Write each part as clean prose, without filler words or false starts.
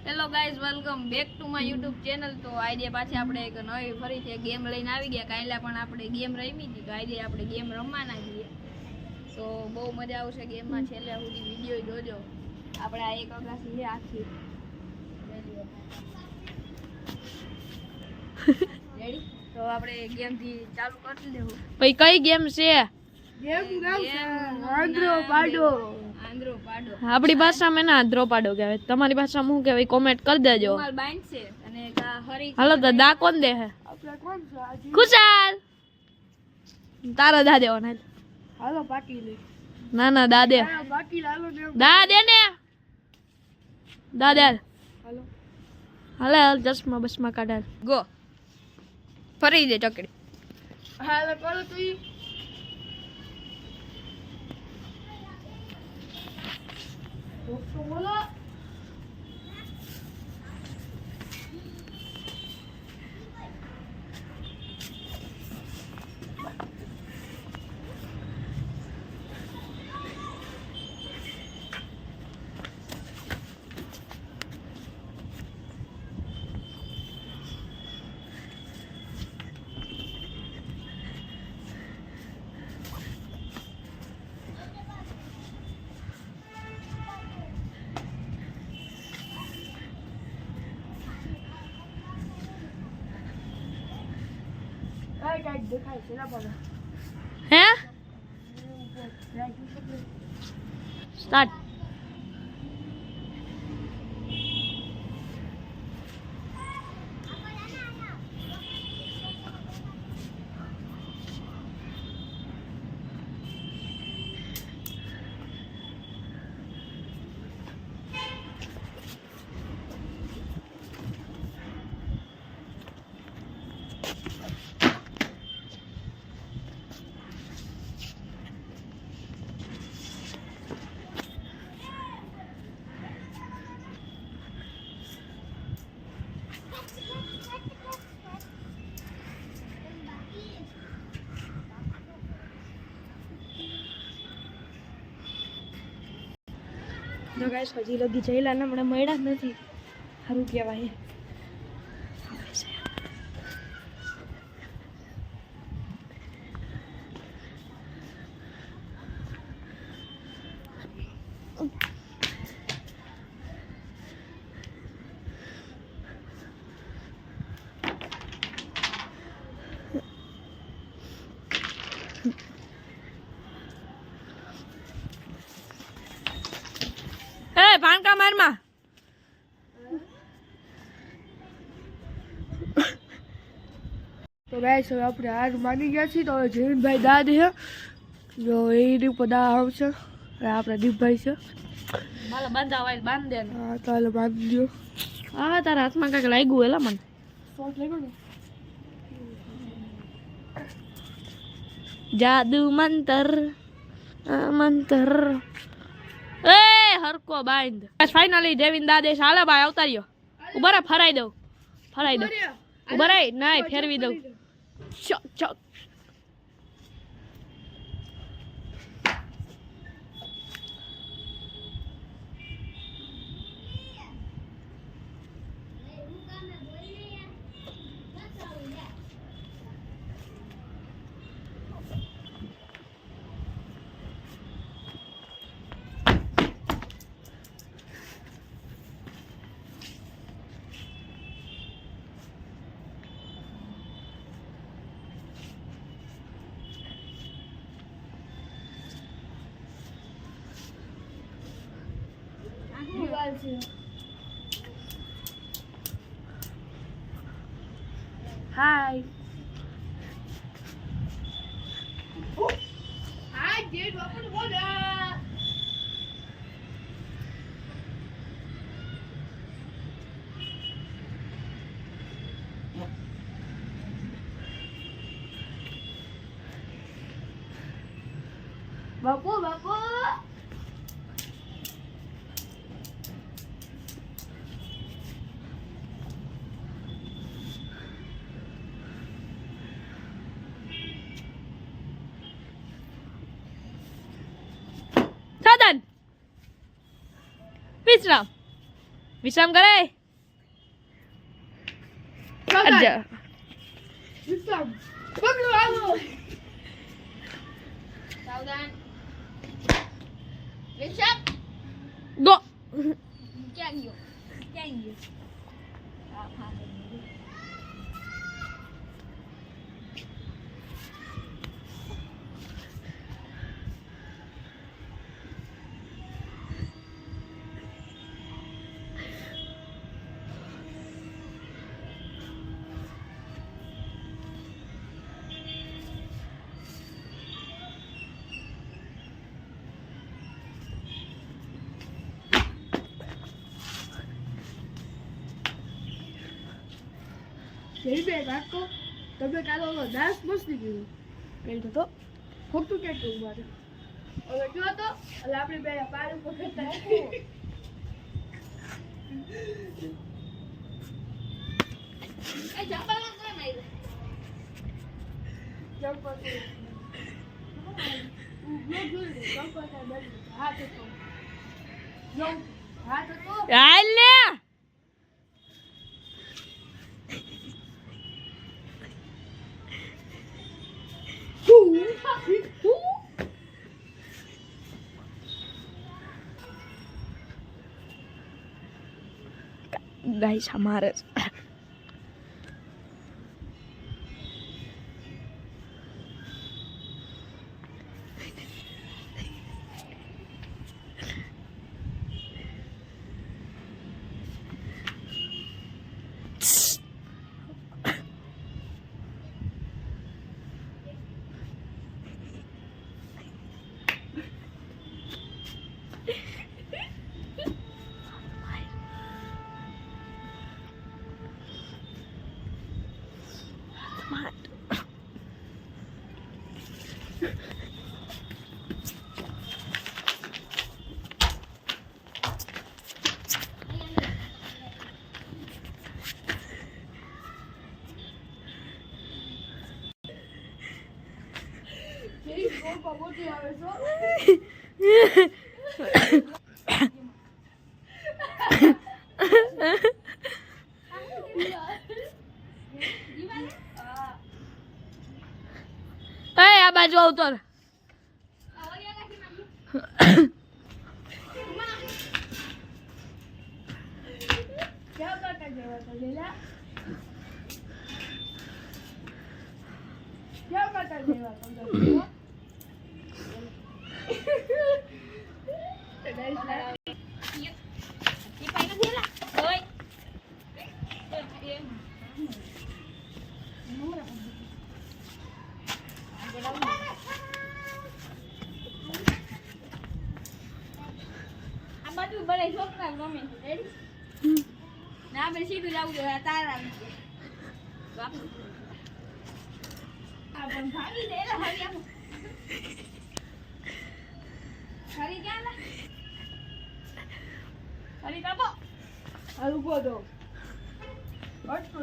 Hello guys, welcome back to my YouTube channel. તો આજે પાછી આપણે એક નવી ફરીથી ગેમ લઈને આવી ગયા. કાલે પણ આપણે ગેમ રમી હતી, તો આજે આપણે ગેમ રમવાના છીએ. તો બહુ મજા આવશે ગેમમાં. છેલ્લે સુધી વિડીયો જોજો. આપણે આ એક અગાસી છે આખી. રેડી? તો આપણે ગેમથી ચાલુ કરી દેવું. ભાઈ કઈ ગેમ છે? આપણી ભાષામાં એને આંધ્રો પાડો કહેવાય. તમારી ભાષામાં શું કહેવાય કોમેન્ટ કરી દેજો. હાલો તો દા કોણ દે હે? ખુશાલ તારો દા દેવાનો. હાલો પાટી લે. ના ના દા દે. દા દે ને. દા દે. હાલો હાલે હાલ ચશ્મા બસમાં કાઢાલ. ગો ફરી દે ચકડી. હાલો કરો તું. બોલો. કઈ દેખાય છે ના પડે. હે સ્ટાર્ટ. જો ગાઈસ હજી લગી જઈલા ને મને મળ્યા જ નથી. સારું કહેવાય. એ ભાણકા મારમાં. તો ગાઈસ હવે આપણે હાર માની ગયા છીએ. તો હવે જયંતભાઈ દા દે. જો એની ઉપર દા આવશે. આપણા દીપભાઈ છે. માલા બાંધા હોય બાંધ દે. હા તો હાલો બાંધી દો. હા તારા હાથમાં કાંઈક લાગ્યું એલા મને. શોર્ટ લાગ્યો ને. જાદુ મંતર મંતર. એ હરકો બાંધ. ફાઇનલી દેવીન દાદેશ હાલે ભાઈ આવતા રહ્યો. ઉભા રે ફરાઈ દઉં. ફરાઈ દઉં. ઉભા રે નાય ફેરવી દઉં. ચક ચક. હાય. હાય જેડ બાપુ બોલા. બાપુ બાપુ. વિશ્રામ વિશ્રામ કરે અજા વિશ્રામ પકડો આવો સાવધાન વિશાપ ગો ક્યાં ગયો હા હા જયભાઈ કાકો તમે કાલો ડાન્સ મસ્તી કર્યું કઈ તો ખોટું કેટલું મારે હવે જો તો એટલે આપણે બે પાર ઉપર કરતા એ જંપલ કેમ આવ્યું હાથ હતો હાલ લે ગાઈસ हमारे આ બાજુ આવતો क्या करता जेवा तो लेला क्या करता जेवा तो लेला એ પાઈ નથી એલા ઓય આ બધું બળે છોકરા ગમે છે રેડી ના આપણે સીધું જવું જોઈએ તારા બાપુ આ પણ ભાગી દે એલા હરી આમ હરી ક્યાં લા હરી કાપો હાલ ઉભો તો અટકો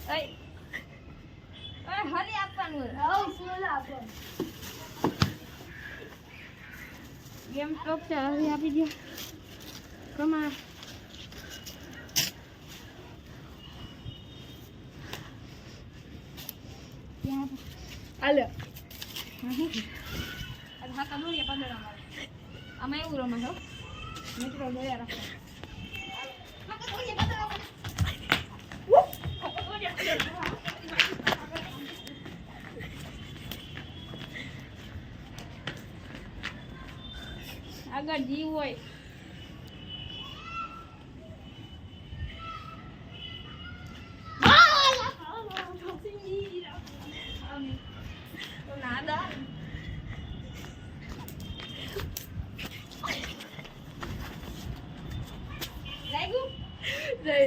ઓય ઓય હરી આપવાનું આવ સોલા આપો ગેમ ટોપ છે હરી આપી દે કમા હાલે આ હાકા દોરીએ પગડા મારે આમાં એવું રમે છો મિત્રો દોયા રાખો હાકા દોરીએ પગડા મારે આગળ જીવ હોય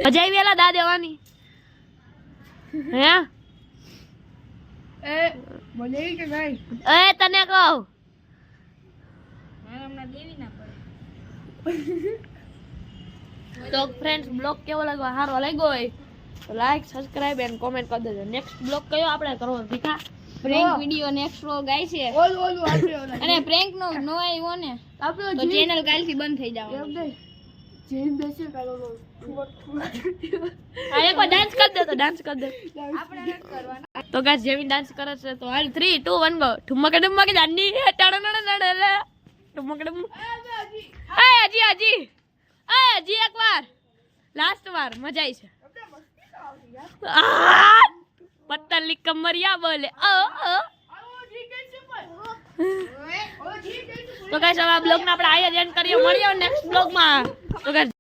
મજા આવી એલા દા દેવાની હે એ મને કે નહીં એ તને કહું હમણાં દેવી ના પડે તો ફ્રેન્ડ્સ બ્લોગ કેવો લાગ્યો સારો લાગ્યો હોય તો લાઈક સબસ્ક્રાઇબ એન્ડ કોમેન્ટ કરી દેજો નેક્સ્ટ બ્લોગ કયો આપણે કરવો Bhikha prank video next vlog આવી છે ઓલું આપણે ઓલા અને પ્રેન્ક નો નો આવ્યો ને આપણે તો ચેનલ કાલથી બંધ થઈ એમ જવાની નહીં જેમ બેસે કાલો આ એકવાર ડાન્સ કરી દે તો ડાન્સ કરી દે આપણે નથી કરવાનું તો ગાઈસ જેવી ડાન્સ કરે છે તો હાલ 3 2 1 ગો ઠુમક ડુમક જાની ટાડનડનડલે ઠુમક ડુમ એ હજી એકવાર લાસ્ટ વાર મજા આવી છે આ પતલી કમરિયા બોલે તો ગાઈસ હવે આ બ્લોગ ને આપણે આયા જ એન્ડ કરીએ મળીએ નેક્સ્ટ બ્લોગ માં તો ગાઈસ